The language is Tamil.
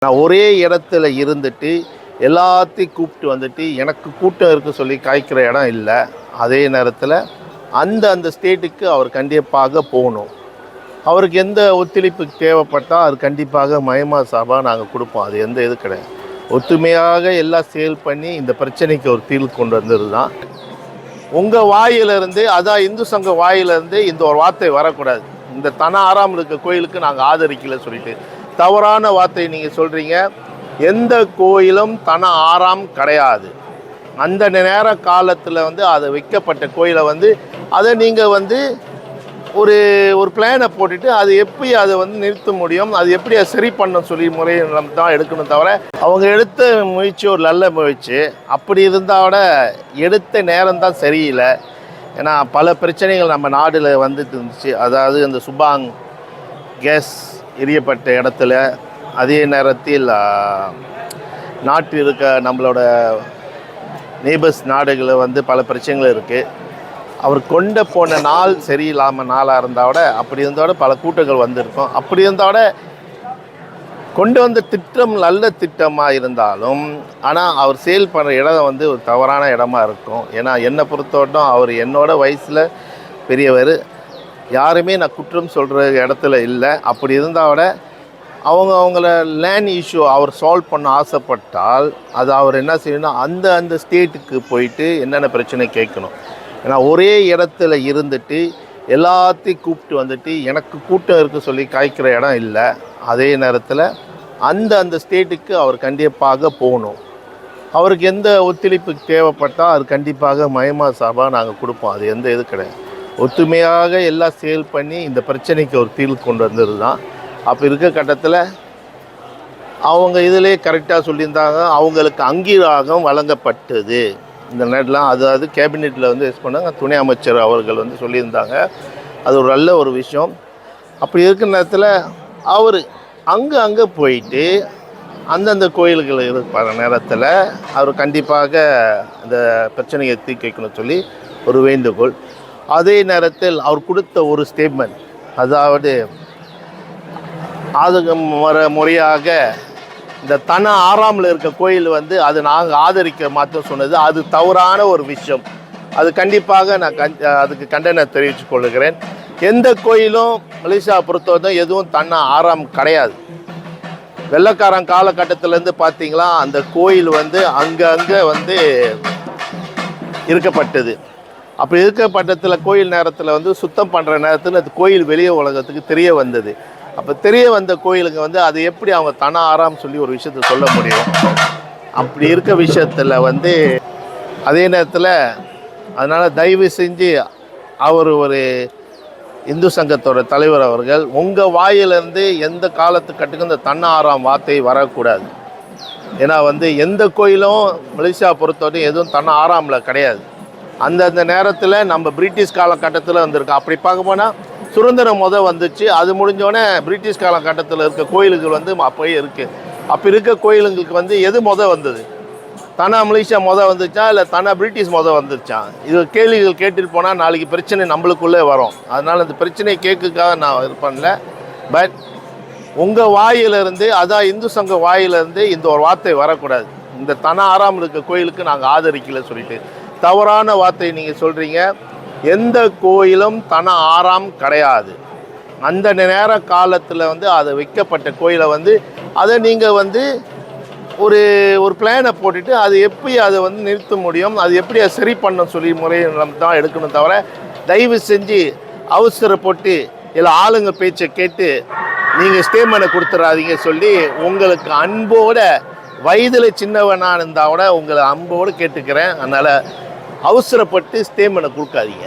நான் ஒரே இடத்துல இருந்துட்டு எல்லாத்தையும் கூப்பிட்டு வந்துட்டு எனக்கு கூட்டம் இருக்க சொல்லி காய்க்கிற இடம் இல்லை. அதே நேரத்தில் அந்த ஸ்டேட்டுக்கு அவர் கண்டிப்பாக போகணும். அவருக்கு எந்த ஒத்துழைப்பு தேவைப்பட்டால் அது கண்டிப்பாக மயமா சார்பாக நாங்கள் கொடுப்போம். அது எந்த இது கிடையாது. ஒத்துமையாக எல்லாம் சேல் பண்ணி இந்த பிரச்சனைக்கு ஒரு தீர்வு கொண்டு வந்தது தான். உங்கள் வாயிலிருந்து, அதான் இந்து சங்க வாயிலிருந்து இந்த ஒரு வார்த்தை வரக்கூடாது. இந்த தன ஆறாமல் இருக்க கோயிலுக்கு நாங்கள் ஆதரிக்கலை சொல்லிட்டு தவறான வார்த்தை நீங்கள் சொல்கிறீங்க. எந்த கோயிலும் தன ஆறாம் கிடையாது. அந்த நேர காலத்தில் அது வைக்கப்பட்ட கோயிலை அதை நீங்கள் ஒரு ஒரு பிளானை போட்டுட்டு அது எப்படி அதை நிறுத்த முடியும், அது எப்படி அதை சரி பண்ண சொல்லி முறையில் தான் எடுக்கணும். தவிர அவங்க எடுத்த முயற்சி ஒரு நல்ல முயற்சி. அப்படி இருந்தால் எடுத்த நேரம் தான் சரியில்லை. ஏன்னா பல பிரச்சனைகள் நம்ம நாடில் வந்துட்டு இருந்துச்சு. அதாவது அந்த சுபாங் கேஸ் எரியப்பட்ட இடத்துல, அதே நேரத்தில் நாட்டில் இருக்க நம்மளோட நெய்பர்ஸ் நாடுகளில் பல பிரச்சனைகள் இருக்குது. அவர் கொண்டு போன நாள் சரியில்லாமல் நாளாக இருந்தால் அப்படி இருந்தால் பல கூட்டங்கள் வந்திருக்கும். அப்படி இருந்தால் கொண்டு வந்த திட்டம் நல்ல திட்டமாக இருந்தாலும் ஆனால் அவர் சேல் பண்ணுற இடம் ஒரு தவறான இடமா இருக்கும். ஏன்னா என்னை பொறுத்தவரைக்கும் அவர் என்னோட வயசில் பெரியவர். யாருமே நான் குற்றம் சொல்கிற இடத்துல இல்லை. அப்படி இருந்தால் அவங்கள லேண்ட் இஷ்யூ அவர் சால்வ் பண்ண ஆசைப்பட்டால் அது அவர் என்ன செய்யணும், அந்த ஸ்டேட்டுக்கு போயிட்டு என்னென்ன பிரச்சனை கேட்கணும். ஏன்னா ஒரே இடத்துல இருந்துட்டு எல்லாத்தையும் கூப்பிட்டு வந்துட்டு எனக்கு கூட்டம் இருக்க சொல்லி காய்க்கிற இடம் இல்லை. அதே நேரத்தில் அந்த ஸ்டேட்டுக்கு அவர் கண்டிப்பாக போகணும். அவருக்கு எந்த ஒத்துழைப்பு தேவைப்பட்டால் அது கண்டிப்பாக மயமா சார்பாக நாங்கள் கொடுப்போம். அது எந்த இது கிடையாது. ஒத்துமையாக எல்லாம் சேல் பண்ணி இந்த பிரச்சனைக்கு ஒரு தீர்வு கொண்டு வந்தது தான். அப்போ இருக்க கட்டத்தில் அவங்க இதிலே கரெக்டாக சொல்லியிருந்தாங்க. அவங்களுக்கு அங்கீகாரம் வழங்கப்பட்டது இந்த நேரத்தில். அதாவது கேபினெட்டில் எஸ் பண்ணாங்க, துணை அமைச்சர் அவர்கள் சொல்லியிருந்தாங்க. அது ஒரு நல்ல ஒரு விஷயம். அப்படி இருக்கிற நேரத்தில் அவர் அங்கே போயிட்டு அந்தந்த கோயில்கள் இருக்கிற நேரத்தில் அவர் கண்டிப்பாக அந்த பிரச்சனையை தீர்க்கணும்னு சொல்லி ஒரு வேண்டுகோள். அதே நேரத்தில் அவர் கொடுத்த ஒரு ஸ்டேட்மெண்ட், அதாவது அது முறையாக இந்த தன ஆறாமல் இருக்க கோயில் அது நாங்கள் ஆதரிக்க மாற்றம் சொன்னது அது தவறான ஒரு விஷயம். அது கண்டிப்பாக நான் அதுக்கு கண்டனம் தெரிவித்துக் கொள்கிறேன். எந்த கோயிலும் மலேசியா பொறுத்தவரை எதுவும் தன்னை ஆறாம் கிடையாது. வெள்ளைக்காரன் காலகட்டத்திலேருந்து பார்த்தீங்களா அந்த கோயில் அங்கே இருக்கப்பட்டது. அப்படி இருக்கப்பட்டத்தில் கோயில் நேரத்தில் சுத்தம் பண்ணுற நேரத்தில் அது கோயில் வெளியே உலகத்துக்கு தெரிய வந்தது. அப்போ தெரிய வந்த கோயிலுங்க அது எப்படி அவங்க தன ஆறாம் சொல்லி ஒரு விஷயத்தை சொல்ல முடியும். அப்படி இருக்க விஷயத்தில் அதே நேரத்தில் அதனால் தயவு செஞ்சு அவர் ஒரு இந்து சங்கத்தோட தலைவர் அவர்கள் உங்கள் வாயிலிருந்து எந்த காலத்துக்கட்டுக்கு இந்த தன்ன ஆறாம் வார்த்தை வரக்கூடாது. ஏன்னா எந்த கோயிலும் மலேசியா பொறுத்தவரை எதுவும் தன்ன ஆறாமில் கிடையாது. அந்த நேரத்தில் நம்ம பிரிட்டிஷ் காலகட்டத்தில் வந்திருக்கு. அப்படி பார்க்க போனால் சுதந்திரம் வந்துச்சு. அது முடிஞ்சோடனே பிரிட்டிஷ் காலகட்டத்தில் இருக்க கோயிலுகள் அப்போயே இருக்குது. அப்போ இருக்க கோயிலுங்களுக்கு எது வந்தது, தனா மலேசியா வந்துச்சா இல்லை தனா பிரிட்டிஷ் வந்துருச்சா? இது கேள்விகள் கேட்டுட்டு போனால் நாளைக்கு பிரச்சனை நம்மளுக்குள்ளே வரும். அதனால் அந்த பிரச்சனையை கேட்குக்காக நான் இது பண்ணல. பட் உங்கள் வாயிலிருந்து, அதான் இந்து சங்க வாயிலிருந்து இந்த ஒரு வார்த்தை வரக்கூடாது. இந்த தன ஆறாமல் இருக்க கோயிலுக்கு நாங்கள் ஆதரிக்கலை சொல்லிட்டு தவறான வார்த்தை நீங்கள் சொல்கிறீங்க. எந்த கோயிலும் தன ஆறாம் கிடையாது. அந்த நேர காலத்தில் அதை வைக்கப்பட்ட கோயிலை அதை நீங்கள் ஒரு ஒரு பிளானை போட்டுட்டு அது எப்படி அதை நிறுத்த முடியும், அது எப்படி அதை சரி பண்ண சொல்லி முறையில் தான் எடுக்கணும். தவிர தயவு செஞ்சு அவசரப்பட்டு இல்லை ஆளுங்க பேச்சை கேட்டு நீங்கள் ஸ்டேட்மெண்ட்டை கொடுத்துடாதீங்க சொல்லி உங்களுக்கு அன்போட, வயதில் சின்னவனாக இருந்தால் உங்களை அன்போடு கேட்டுக்கிறேன். அதனால் அவசரப்பட்டு ஸ்டேட்மெண்ட்டை கொடுக்காதீங்க.